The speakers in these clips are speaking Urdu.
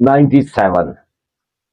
97,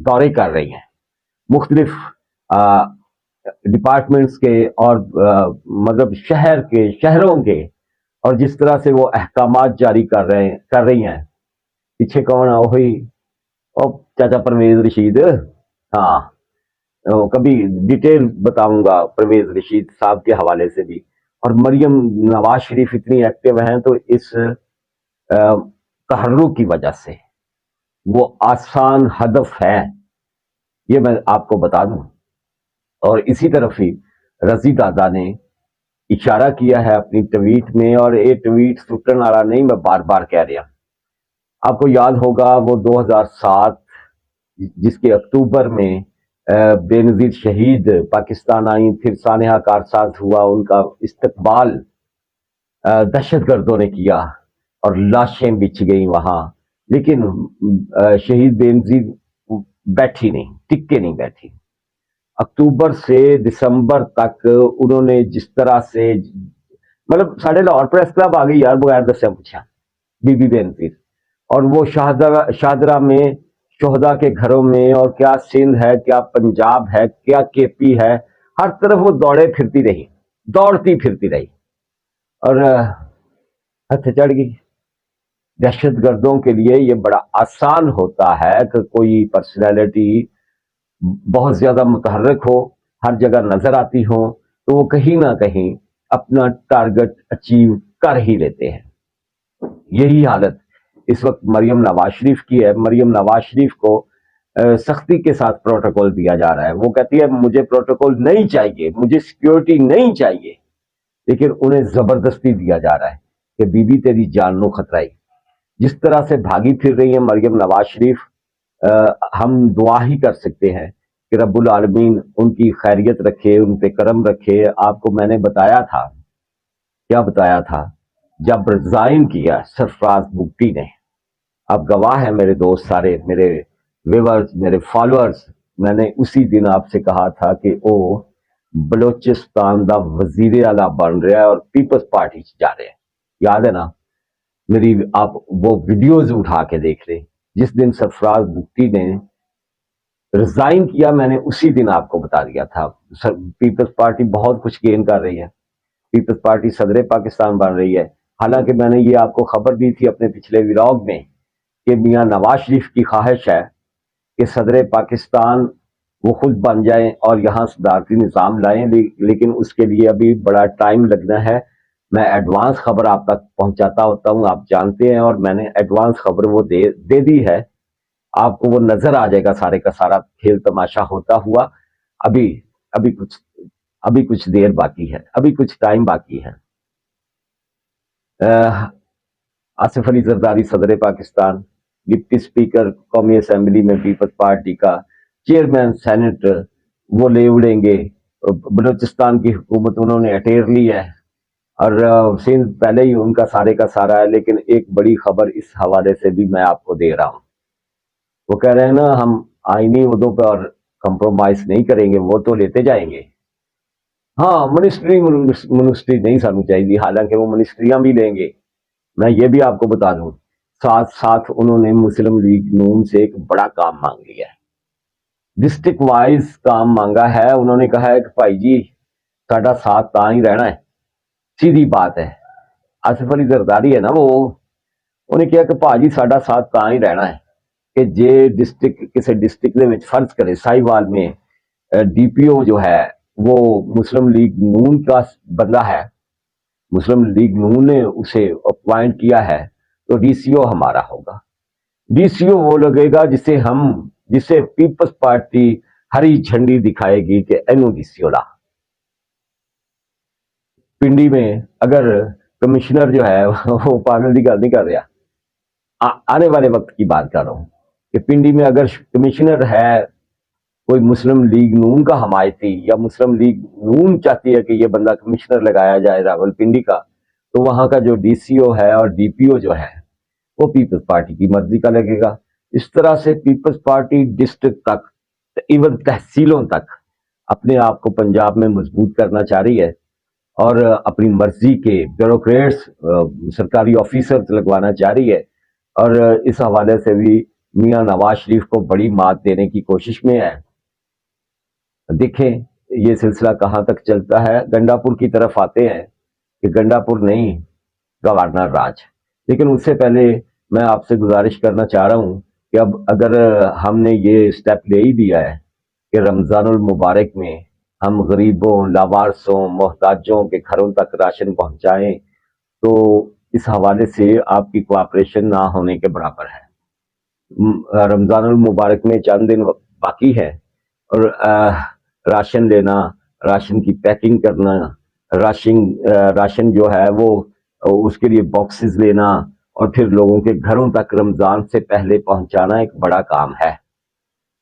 دورے کر رہی ہیں مختلف ڈپارٹمنٹس کے اور مطلب شہروں کے، اور جس طرح سے وہ احکامات جاری کر رہی ہیں. پیچھے کون ہے؟ وہی چاچا پرویز رشید. ہاں، کبھی ڈیٹیل بتاؤں گا پرویز رشید صاحب کے حوالے سے بھی. اور مریم نواز شریف اتنی ایکٹیو ہیں تو اس تحرک کی وجہ سے وہ آسان ہدف ہے، یہ میں آپ کو بتا دوں. اور اسی طرف ہی رضی دادا نے اشارہ کیا ہے اپنی ٹویٹ میں، اور یہ ٹویٹ ٹوٹن والا نہیں، میں بار بار کہہ رہا ہوں. آپ کو یاد ہوگا وہ 2007 جس کے اکتوبر میں بے نظیر شہید پاکستان آئیں، پھر سانحہ کارساز ہوا، ان کا استقبال دہشت گردوں نے کیا اور لاشیں بچھ گئیں وہاں. لیکن شہید بے نظیر بیٹھی نہیں، ٹک کے نہیں بیٹھی. اکتوبر سے دسمبر تک انہوں نے جس طرح سے مطلب ساڑھے لاہور پریس کلب آ گئی یار بغیر دسیا پوچھا بی بی بے نظیر، اور وہ شاہدرہ میں شہداء کے گھروں میں، اور کیا سندھ ہے، کیا پنجاب ہے، کیا کے پی ہے، ہر طرف وہ دوڑتی پھرتی رہی اور ہتھ چڑھ گئی. دہشت گردوں کے لیے یہ بڑا آسان ہوتا ہے کہ کوئی پرسنالٹی بہت زیادہ متحرک ہو، ہر جگہ نظر آتی ہو، تو وہ کہیں نہ کہیں اپنا ٹارگٹ اچیو کر ہی لیتے ہیں. یہی حالت اس وقت مریم نواز شریف کی ہے. مریم نواز شریف کو سختی کے ساتھ پروٹوکول دیا جا رہا ہے. وہ کہتی ہے مجھے پروٹوکول نہیں چاہیے، مجھے سیکیورٹی نہیں چاہیے، لیکن انہیں زبردستی دیا جا رہا ہے کہ بی بی تیری جان نو خطرہ. جس طرح سے بھاگی پھر رہی ہیں مریم نواز شریف، ہم دعا ہی کر سکتے ہیں کہ رب العالمین ان کی خیریت رکھے، ان پہ کرم رکھے. آپ کو میں نے بتایا تھا، کیا بتایا تھا، جب ریزائن کیا سرفراز بگٹی نے، آپ گواہ ہیں میرے دوست سارے، میرے ویورز، میرے فالوورز، میں نے اسی دن آپ سے کہا تھا کہ وہ بلوچستان دا وزیر اعلیٰ بن رہا ہے اور پیپلز پارٹی جا رہے ہیں. یاد ہے نا میری؟ آپ وہ ویڈیوز اٹھا کے دیکھ لیں. جس دن سرفراز بگٹی نے ریزائن کیا میں نے اسی دن آپ کو بتا دیا تھا پیپلز پارٹی بہت کچھ گین کر رہی ہے، پیپلز پارٹی صدر پاکستان بن رہی ہے. حالانکہ میں نے یہ آپ کو خبر دی تھی اپنے پچھلے ولاگ میں کہ میاں نواز شریف کی خواہش ہے کہ صدر پاکستان وہ خود بن جائیں اور یہاں صدارتی نظام لائیں، لیکن اس کے لیے ابھی بڑا ٹائم لگنا ہے. میں ایڈوانس خبر آپ تک پہنچاتا ہوتا ہوں، آپ جانتے ہیں، اور میں نے ایڈوانس خبر وہ دے دی ہے. آپ کو وہ نظر آ جائے گا سارے کا سارا کھیل تماشا ہوتا ہوا. ابھی کچھ دیر باقی ہے، ابھی کچھ ٹائم باقی ہے. آصف علی زرداری صدر پاکستان، ڈپٹی اسپیکر قومی اسمبلی میں پیپلز پارٹی کا، چیئرمین سینٹ وہ لے اڑیں گے. بلوچستان کی حکومت انہوں نے اٹیر لی ہے، اور سندھ پہلے ہی ان کا سارا ہے. لیکن ایک بڑی خبر اس حوالے سے بھی میں آپ کو دے رہا ہوں. وہ کہہ رہے ہیں نا ہم آئینی عہدوں پر کمپرومائز نہیں کریں گے، وہ تو لیتے جائیں گے. ہاں منسٹری نہیں سانو چاہیے، حالانکہ وہ منسٹریاں بھی لیں گے. میں یہ بھی آپ کو بتا دوں، ساتھ انہوں نے مسلم لیگ نون سے ایک بڑا کام مانگ لیا ہے، ڈسٹرکٹ وائز کام مانگا ہے. انہوں نے کہا ہے کہ بھائی جی ساڈا ساتھ تاں ہی رہنا ہے. سیدھی بات ہے. آصف علی زرداری ہے نا، وہ انہیں کہا کہ بھائی ساڈا ساتھ تاں ہی رہنا ہے کہ جے کسی ڈسٹرکٹ دے وچ فرض کرے ساہیوال میں ڈی پی او جو ہے وہ مسلم لیگ نون کا بندہ ہے، مسلم لیگ نون نے اسے اپوائنٹ کیا ہے، تو ڈی سی او ہمارا ہوگا. ڈی سی او وہ لگے گا جسے پیپلز پارٹی ہری جھنڈی دکھائے گی کہ اینو ڈی سی او لا. پنڈی میں اگر کمشنر جو ہے وہ پاگل کی گل نہیں کر رہا، آنے والے وقت کی بات کر رہا ہوں کہ پنڈی میں اگر کمشنر ہے کوئی مسلم لیگ نون کا حمایتی، یا مسلم لیگ نون چاہتی ہے کہ یہ بندہ کمشنر لگایا جائے راول پنڈی کا، تو وہاں کا جو ڈی سی او ہے اور ڈی پی او جو ہے وہ پیپلز پارٹی کی مرضی کا لگے گا. اس طرح سے پیپلز پارٹی ڈسٹرکٹ تک، ایون تحصیلوں تک اپنے آپ کو پنجاب میں مضبوط کرنا چاہ رہی ہے، اور اپنی مرضی کے بیوروکریٹس، سرکاری آفیسرز لگوانا چاہ رہی ہے. اور اس حوالے سے بھی میاں نواز شریف کو بڑی مات دینے کی کوشش میں ہے. دیکھیں یہ سلسلہ کہاں تک چلتا ہے. گنڈا پور کی طرف آتے ہیں کہ گنڈا پور نہیں گورنر راج. لیکن اس سے پہلے میں آپ سے گزارش کرنا چاہ رہا ہوں کہ اب اگر ہم نے یہ اسٹیپ لے ہی دیا ہے کہ رمضان المبارک میں ہم غریبوں، لاوارثوں، محتاجوں کے گھروں تک راشن پہنچائیں تو اس حوالے سے آپ کی کوآپریشن نہ ہونے کے برابر ہے. رمضان المبارک میں چند دن باقی ہے اور راشن لینا، راشن کی پیکنگ کرنا، راشن جو ہے وہ اس کے لیے باکسز لینا اور پھر لوگوں کے گھروں تک رمضان سے پہلے پہنچانا ایک بڑا کام ہے.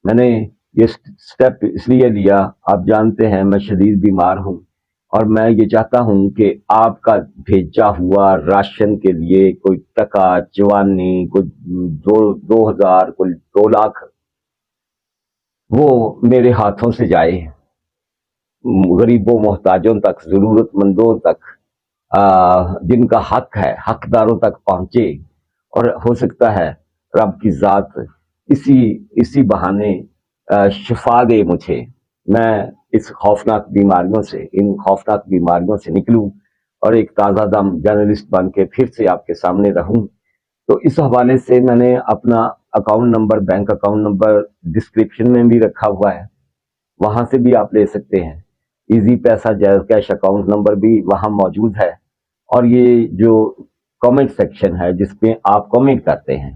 میں نے یہ سٹیپ اس لیے لیا، آپ جانتے ہیں میں شدید بیمار ہوں اور میں یہ چاہتا ہوں کہ آپ کا بھیجا ہوا راشن کے لیے کوئی ٹکا چوانی، کوئی 2,000، کوئی 2 لاکھ وہ میرے ہاتھوں سے جائے، غریبوں، محتاجوں تک، ضرورت مندوں تک، جن کا حق ہے حقداروں تک پہنچے. اور ہو سکتا ہے رب کی ذات اسی بہانے شفا دے مجھے، میں ان خوفناک بیماریوں سے نکلوں اور ایک تازہ دم جرنلسٹ بن کے پھر سے آپ کے سامنے رہوں. تو اس حوالے سے میں نے اپنا account number, bank account number description میں بھی رکھا ہوا ہے، وہاں سے بھی آپ لے سکتے ہیں. ایزی پیسہ جائز کیش اکاؤنٹ نمبر بھی وہاں موجود ہے. اور یہ جو کامنٹ سیکشن ہے جس میں آپ کامنٹ کرتے ہیں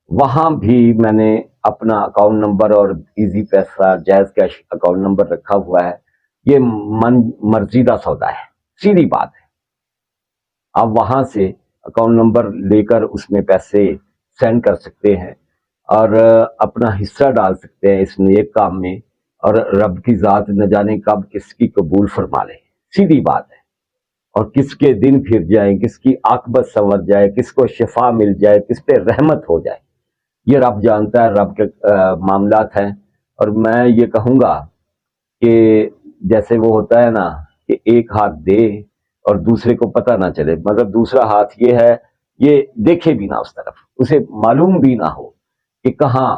وہاں بھی میں نے اپنا اکاؤنٹ نمبر اور ایزی پیسہ جائز کیش اکاؤنٹ نمبر رکھا ہوا ہے. یہ من مرضی کا سودا ہے، سیدھی بات ہے. آپ وہاں سے اکاؤنٹ نمبر لے کر اس میں پیسے سینڈ کر سکتے ہیں اور اپنا حصہ ڈال سکتے ہیں اس نیک کام میں، اور رب کی ذات نہ جانے کب کس کی قبول فرما لے. سیدھی بات ہے. اور کس کے دن پھر جائیں، کس کی عاقبت سنور جائے، کس کو شفا مل جائے، کس پہ رحمت ہو جائے، یہ رب جانتا ہے، رب کے معاملات ہیں. اور میں یہ کہوں گا کہ جیسے وہ ہوتا ہے نا کہ ایک ہاتھ دے اور دوسرے کو پتہ نہ چلے، مگر دوسرا ہاتھ یہ ہے یہ دیکھے بھی نہ اس طرف، اسے معلوم بھی نہ ہو کہ کہاں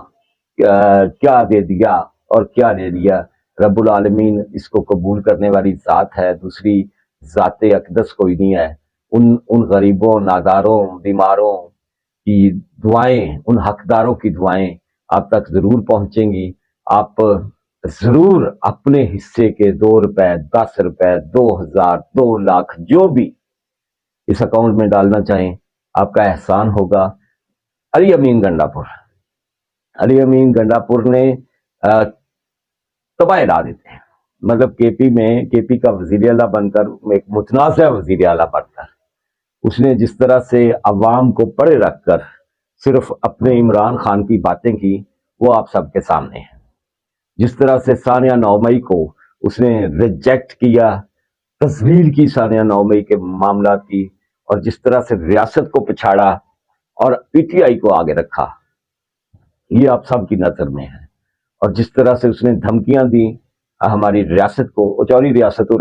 کیا دے دیا اور کیا لے لیا. رب العالمین اس کو قبول کرنے والی ذات ہے، دوسری ذات اقدس کوئی نہیں ہے. ان غریبوں، ناداروں، بیماروں کی دعائیں، ان حقداروں کی دعائیں آپ تک ضرور پہنچیں گی. آپ ضرور اپنے حصے کے 2 روپے، 10 روپے، 2,000، 2 لاکھ جو بھی اس اکاؤنٹ میں ڈالنا چاہیں آپ کا احسان ہوگا. علی امین گنڈا پور نے تباہ لا دیتے ہیں. مطلب کے پی کا وزیر اعلیٰ بن کر، ایک متنازع وزیر اعلیٰ بن کر اس نے جس طرح سے عوام کو پڑے رکھ کر صرف اپنے عمران خان کی باتیں کی وہ آپ سب کے سامنے ہے. جس طرح سے ثانیہ 9 مئی کو اس نے ریجیکٹ کیا، تذلیل کی ثانیہ 9 مئی کے معاملات کی، اور جس طرح سے ریاست کو پچھاڑا اور پی ٹی آئی کو آگے رکھا، یہ آپ سب کی نظر میں ہے. اور جس طرح سے اس نے دھمکیاں دی ہماری ریاست کو، چوری ریاست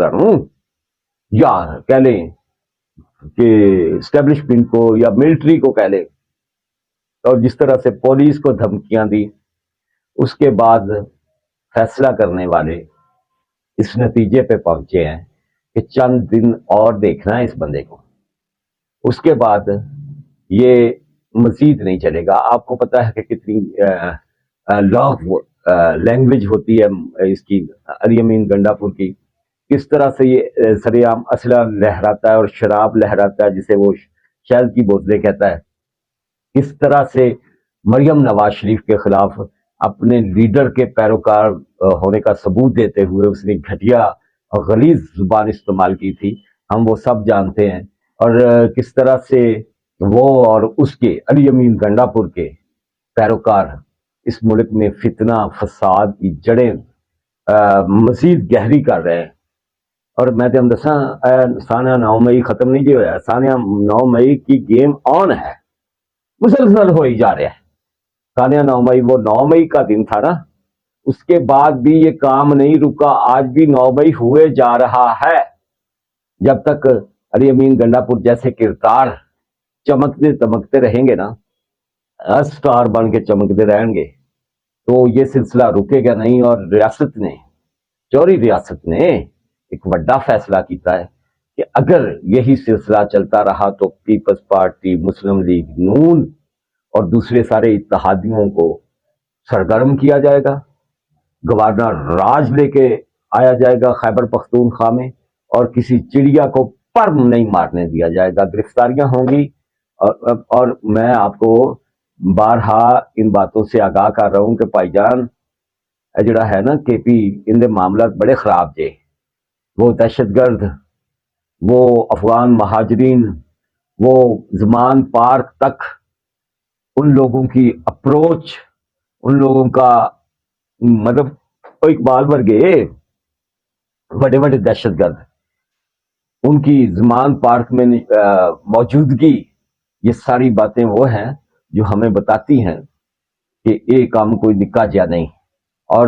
یا کہہ لیں کہ اسٹیبلشمنٹ کو یا ملٹری کو کہہ لیں، اور جس طرح سے پولیس کو دھمکیاں دی، اس کے بعد فیصلہ کرنے والے اس نتیجے پہ پہنچے ہیں کہ چند دن اور دیکھنا ہے اس بندے کو، اس کے بعد یہ مزید نہیں چلے گا. آپ کو پتا ہے کہ کتنی لینگویج ہوتی ہے اس کی، علی امین گنڈا پور کی، کس طرح سے یہ سر عام اسلحہ لہراتا ہے اور شراب لہراتا ہے جسے وہ شہد کی بوتلیں کہتا ہے. کس طرح سے مریم نواز شریف کے خلاف اپنے لیڈر کے پیروکار ہونے کا ثبوت دیتے ہوئے اس نے گھٹیا اور غلیظ زبان استعمال کی تھی، ہم وہ سب جانتے ہیں. اور کس طرح سے وہ اور اس کے علی امین گنڈا پور کے پیروکار اس ملک میں فتنہ فساد کی جڑیں مزید گہری کر رہے ہیں. اور میں تو ہم دساں ثانیہ 9 مئی ختم نہیں جو ہے، ثانیہ 9 مئی کی گیم آن ہے، مسلسل ہو ہی جا رہا ہے. ثانیہ 9 مئی وہ 9 مئی کا دن تھا نا، اس کے بعد بھی یہ کام نہیں رکا، آج بھی 9 مئی ہوئے جا رہا ہے. جب تک علی امین گنڈا پور جیسے کردار چمکتے رہیں گے نا، سٹار بن کے چمکتے رہیں گے تو یہ سلسلہ رکے گا نہیں. اور ریاست نے, چوری ریاست نے ایک بڑا فیصلہ کیتا ہے کہ اگر یہی سلسلہ چلتا رہا تو پیپلز پارٹی, مسلم لیگ نون اور دوسرے سارے اتحادیوں کو سرگرم کیا جائے گا, گورنر راج لے کے آیا جائے گا خیبر پختونخوا میں, اور کسی چڑیا کو پر نہیں مارنے دیا جائے گا, گرفتاریاں ہوں گی. اور میں آپ کو بارہا ان باتوں سے آگاہ کر رہا ہوں کہ بھائی جان جڑا ہے نا کے پی, ان دے معاملات بڑے خراب جے. وہ دہشت گرد, وہ افغان مہاجرین, وہ زمان پارک تک ان لوگوں کی اپروچ, ان لوگوں کا مطلب اقبال ورگے بڑے بڑے دہشت گرد, ان کی زمان پارک میں موجودگی, یہ ساری باتیں وہ ہیں جو ہمیں بتاتی ہیں کہ یہ کام کوئی نکا جا نہیں. اور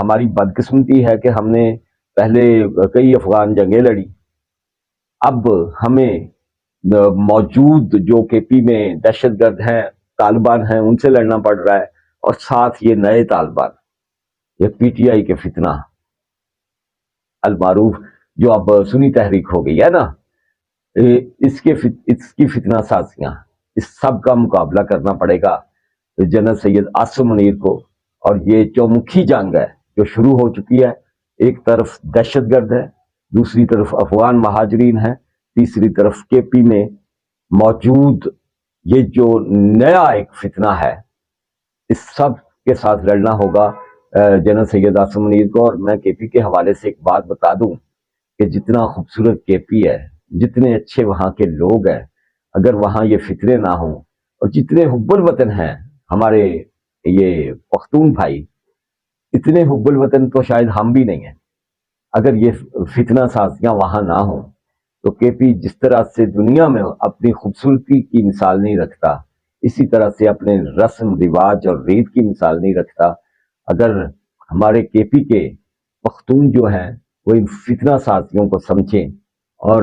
ہماری بدقسمتی ہے کہ ہم نے پہلے کئی افغان جنگیں لڑی, اب ہمیں موجود جو کے پی میں دہشت گرد ہیں, طالبان ہیں, ان سے لڑنا پڑ رہا ہے, اور ساتھ یہ نئے طالبان, یہ پی ٹی آئی کے فتنہ المعروف جو اب سنی تحریک ہو گئی ہے نا, اس کی فتنہ سازیاں, اس سب کا مقابلہ کرنا پڑے گا جنرل سید عاصم منیر کو. اور یہ چومکھی جنگ ہے جو شروع ہو چکی ہے. ایک طرف دہشت گرد ہے, دوسری طرف افغان مہاجرین ہیں, تیسری طرف کے پی میں موجود یہ جو نیا ایک فتنہ ہے, اس سب کے ساتھ لڑنا ہوگا جنرل سید عاصم منیر کو. اور میں کے پی کے حوالے سے ایک بات بتا دوں کہ جتنا خوبصورت کے پی ہے, جتنے اچھے وہاں کے لوگ ہیں, اگر وہاں یہ فطرے نہ ہوں, اور جتنے حب الوطن ہیں ہمارے یہ پختون بھائی, اتنے حب الوطن تو شاید ہم بھی نہیں ہیں, اگر یہ فتنہ سازیاں وہاں نہ ہوں تو کے پی جس طرح سے دنیا میں اپنی خوبصورتی کی مثال نہیں رکھتا, اسی طرح سے اپنے رسم رواج اور ریت کی مثال نہیں رکھتا. اگر ہمارے کے پی کے پختون جو ہیں وہ ان فتنہ سازیوں کو سمجھیں اور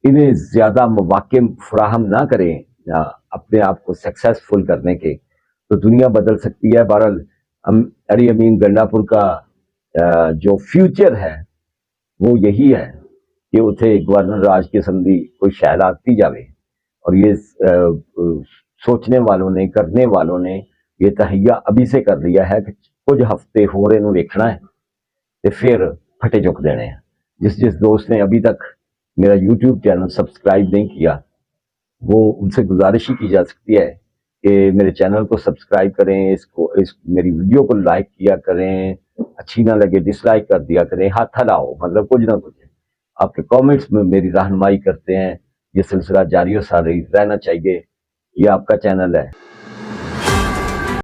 انہیں زیادہ مواقع فراہم نہ کریں اپنے آپ کو سکسیسفل کرنے کے, تو دنیا بدل سکتی ہے. بہرحال علی امین گنڈا پور کا جو فیوچر ہے وہ یہی ہے کہ اتنے گورنر راج کے سندھی کوئی شہر آتی جاوے, اور یہ سوچنے والوں نے, کرنے والوں نے یہ تہیا ابھی سے کر لیا ہے کہ کچھ ہفتے ہو رہے ویکھنا ہے تو پھر پھٹے چک دینے ہیں. جس دوست نے ابھی تک میرا یوٹیوب چینل سبسکرائب نہیں کیا, وہ ان سے گزارش ہی کی جا سکتی ہے کہ میرے چینل کو سبسکرائب کریں, میری ویڈیو کو لائک کیا کریں, اچھی نہ لگے ڈس لائک کر دیا کریں, ہاتھ ہلاؤ, مطلب کچھ نہ کچھ آپ کے کامنٹس میں میری رہنمائی کرتے ہیں. یہ سلسلہ جاری و ساری رہنا چاہیے, یہ آپ کا چینل ہے.